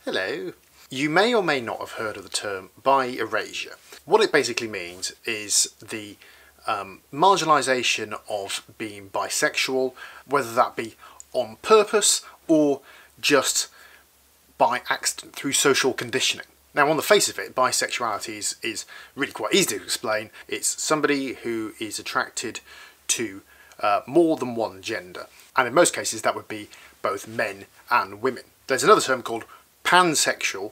Hello. You may or may not have heard of the term bi-erasure. What it basically means is the marginalisation of being bisexual, whether that be on purpose or just by accident through social conditioning. Now, on the face of it, bisexuality is really quite easy to explain. It's somebody who is attracted to more than one gender, and in most cases that would be both men and women. There's another term called pansexual,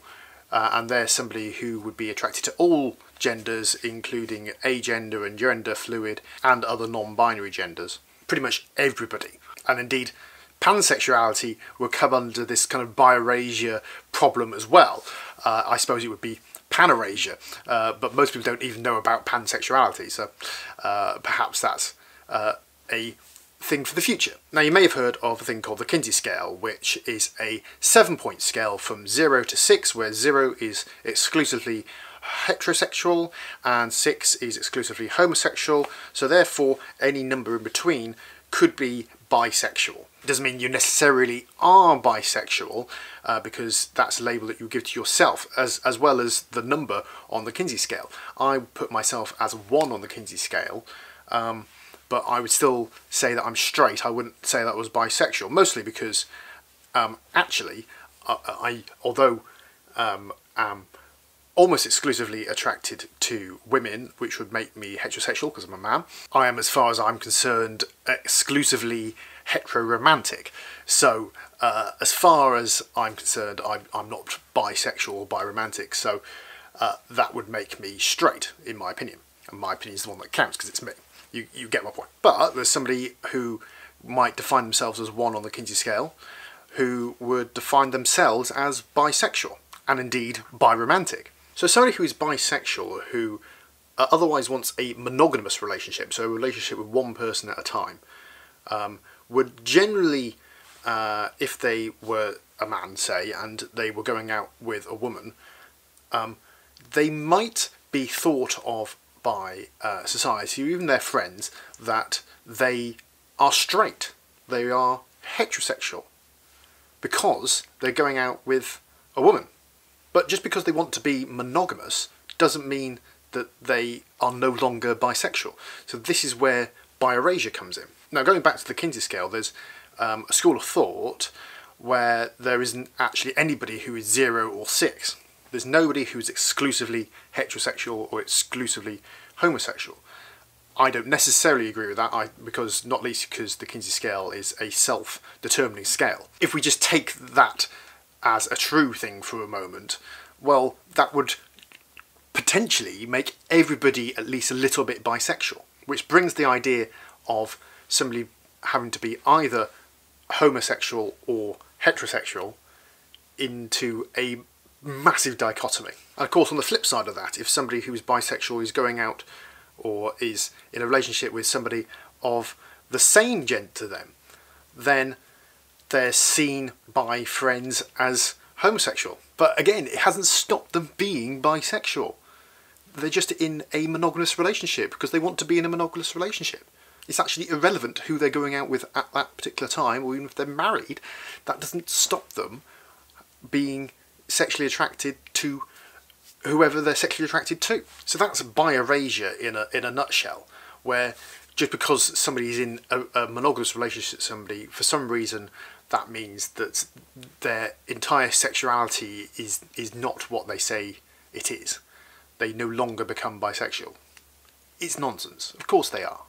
and they're somebody who would be attracted to all genders, including agender and gender fluid and other non-binary genders. Pretty much everybody. And indeed, pansexuality would come under this kind of bi-erasure problem as well. I suppose it would be pan-erasure, but most people don't even know about pansexuality, so perhaps that's a thing for the future. Now, you may have heard of a thing called the Kinsey scale, which is a 7-point scale from 0 to 6, where 0 is exclusively heterosexual and 6 is exclusively homosexual, so therefore any number in between could be bisexual. It doesn't mean you necessarily are bisexual, because that's a label that you give to yourself, as well as the number on the Kinsey scale. I put myself as 1 on the Kinsey scale, but I would still say that I'm straight. I wouldn't say that I was bisexual, mostly because actually, although am almost exclusively attracted to women, which would make me heterosexual because I'm a man, I am, as far as I'm concerned, exclusively heteroromantic. So as far as I'm concerned, I'm not bisexual or biromantic, so that would make me straight, in my opinion. And my opinion is the one that counts because it's me. You get my point. But there's somebody who might define themselves as 1 on the Kinsey scale, who would define themselves as bisexual, and indeed biromantic. So somebody who is bisexual, who otherwise wants a monogamous relationship, so a relationship with one person at a time, would generally, if they were a man, say, and they were going out with a woman, they might be thought of by society, or even their friends, that they are straight, they are heterosexual, because they're going out with a woman. But just because they want to be monogamous doesn't mean that they are no longer bisexual. So this is where bi-erasure comes in. Now, going back to the Kinsey scale, there's a school of thought where there isn't actually anybody who is 0 or 6. There's nobody who's exclusively heterosexual or exclusively homosexual. I don't necessarily agree with that, because not least because the Kinsey scale is a self-determining scale. If we just take that as a true thing for a moment, well, that would potentially make everybody at least a little bit bisexual, which brings the idea of somebody having to be either homosexual or heterosexual into a massive dichotomy. And of course, on the flip side of that, if somebody who is bisexual is going out or is in a relationship with somebody of the same gender to them, then they're seen by friends as homosexual. But again, it hasn't stopped them being bisexual. They're just in a monogamous relationship because they want to be in a monogamous relationship. It's actually irrelevant who they're going out with at that particular time, or even if they're married. That doesn't stop them being sexually attracted to whoever they're sexually attracted to. So that's bi-erasure in a nutshell, where just because somebody's in a monogamous relationship with somebody, for some reason that means that their entire sexuality is not what they say it is. They no longer become bisexual. It's nonsense. Of course they are.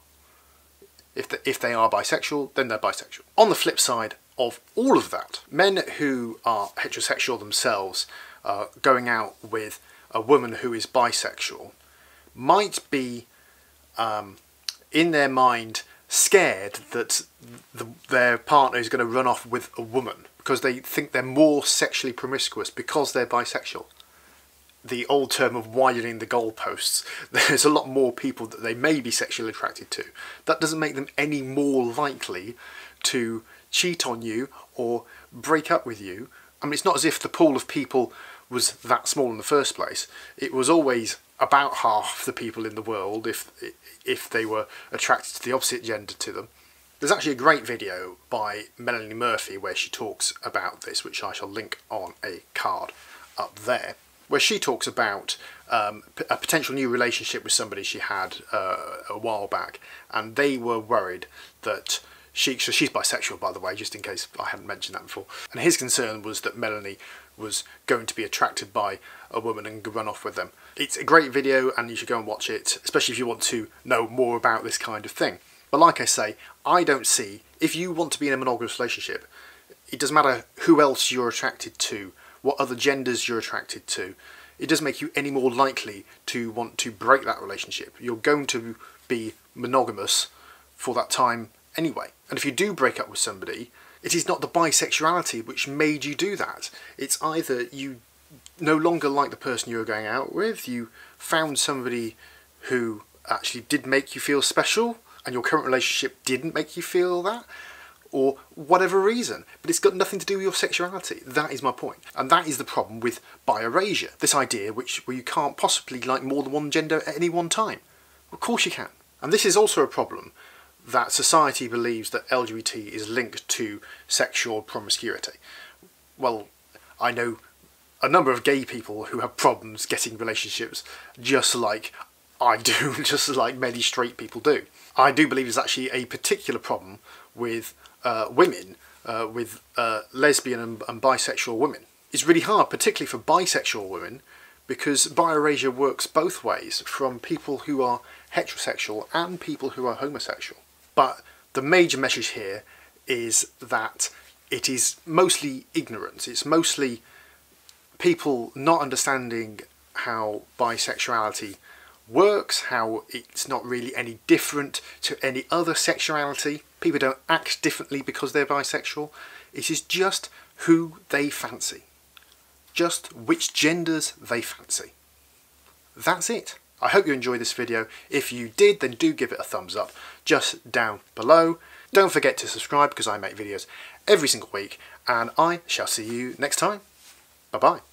If they are bisexual, then they're bisexual. On the flip side of all of that, men who are heterosexual themselves, going out with a woman who is bisexual, might be in their mind scared that their partner is going to run off with a woman because they think they're more sexually promiscuous because they're bisexual. The old term of widening the goalposts. There's a lot more people that they may be sexually attracted to. That doesn't make them any more likely to cheat on you or break up with you. I mean, it's not as if the pool of people was that small in the first place. It was always about half the people in the world if they were attracted to the opposite gender to them. There's actually a great video by Melanie Murphy where she talks about this, which I shall link on a card up there, where she talks about a potential new relationship with somebody she had a while back, and they were worried that so she's bisexual, by the way, just in case I hadn't mentioned that before, and his concern was that Melanie was going to be attracted by a woman and run off with them. It's a great video and you should go and watch it, especially if you want to know more about this kind of thing. But like I say, I don't see, if you want to be in a monogamous relationship, it doesn't matter who else you're attracted to, what other genders you're attracted to, it doesn't make you any more likely to want to break that relationship. You're going to be monogamous for that time anyway. And if you do break up with somebody, it is not the bisexuality which made you do that. It's either you no longer like the person you were going out with, you found somebody who actually did make you feel special, and your current relationship didn't make you feel that, or whatever reason. But it's got nothing to do with your sexuality. That is my point. And that is the problem with bi-erasure. This idea where you can't possibly like more than one gender at any one time. Of course you can. And this is also a problem that society believes that LGBT is linked to sexual promiscuity. Well, I know a number of gay people who have problems getting relationships just like I do, just like many straight people do. I do believe there's actually a particular problem with women, with lesbian and bisexual women. It's really hard, particularly for bisexual women, because bi-erasure works both ways, from people who are heterosexual and people who are homosexual. But the major message here is that it is mostly ignorance. It's mostly people not understanding how bisexuality works, how it's not really any different to any other sexuality. People don't act differently because they're bisexual. It is just who they fancy. Just which genders they fancy. That's it. I hope you enjoyed this video. If you did, then do give it a thumbs up just down below. Don't forget to subscribe because I make videos every single week, and I shall see you next time. Bye bye.